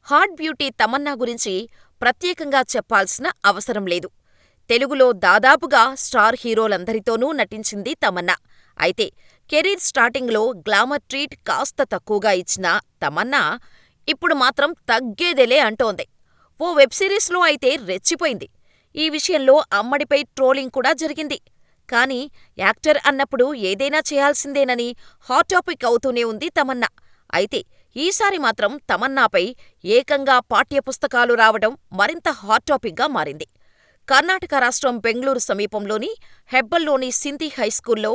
Hot beauty Tamannaah గురించి ప్రత్యేకంగా చెప్పాల్సిన అవసరం లేదు. తెలుగులో దాదాపుగా స్టార్ హీరోలందరితోనూ నటించింది తమన్నా. అయితే కెరీర్ స్టార్టింగ్లో గ్లామర్ ట్రీట్ కాస్త తక్కువగా ఇచ్చిన తమన్నా ఇప్పుడు మాత్రం తగ్గేదేలే అంటోంది. ఓ వెబ్ సిరీస్లో అయితే రెచ్చిపోయింది. ఈ విషయంలో అమ్మడిపై ట్రోలింగ్ కూడా జరిగింది. కానీ యాక్టర్ అన్నప్పుడు ఏదైనా చేయాల్సిందేనని హాట్ టాపిక్ అవుతూనే ఉంది తమన్నా. అయితే ఈసారి మాత్రం తమన్నాపై ఏకంగా పాఠ్యపుస్తకాలు రావడం మరింత హాట్ టాపిక్గా మారింది. కర్ణాటక రాష్ట్రం బెంగళూరు సమీపంలోని హెబ్బల్లోని సింధీ హైస్కూల్లో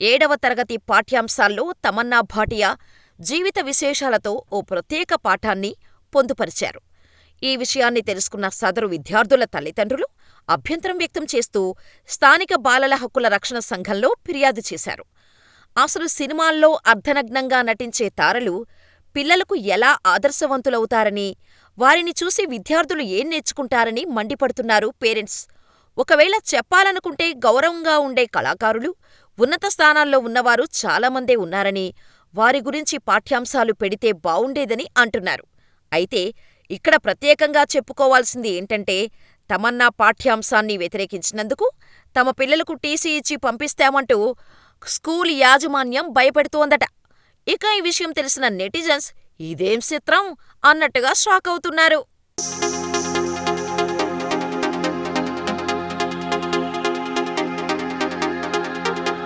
7వ తరగతి పాఠ్యాంశాల్లో తమన్నా భాటియా జీవిత విశేషాలతో ఓ ప్రత్యేక పాఠాన్ని పొందుపరిచారు. ఈ విషయాన్ని తెలుసుకున్న సదరు విద్యార్థుల తల్లిదండ్రులు అభ్యంతరం వ్యక్తం చేస్తూ స్థానిక బాలల హక్కుల రక్షణ సంఘంలో ఫిర్యాదు చేశారు. అసలు సినిమాల్లో అర్ధనగ్నంగా నటించే తారలు పిల్లలకు ఎలా ఆదర్శవంతులవుతారని, వారిని చూసి విద్యార్థులు ఏం నేర్చుకుంటారని మండిపడుతున్నారు పేరెంట్స్. ఒకవేళ చెప్పాలనుకుంటే గౌరవంగా ఉండే కళాకారులు, ఉన్నత స్థానాల్లో ఉన్నవారు చాలామందే ఉన్నారని, వారి గురించి పాఠ్యాంశాలు పెడితే బావుండేదని అంటున్నారు. అయితే ఇక్కడ ప్రత్యేకంగా చెప్పుకోవాల్సింది ఏంటంటే, తమన్నా పాఠ్యాంశాన్ని వ్యతిరేకించినందుకు తమ పిల్లలకు టీసీ ఇచ్చి పంపిస్తామంటూ స్కూల్ యాజమాన్యం భయపెడుతోందట. ఇక ఈ విషయం తెలిసిన నెటిజన్స్ ఇదేం చిత్రం అన్నట్టుగా షాకవుతున్నారు.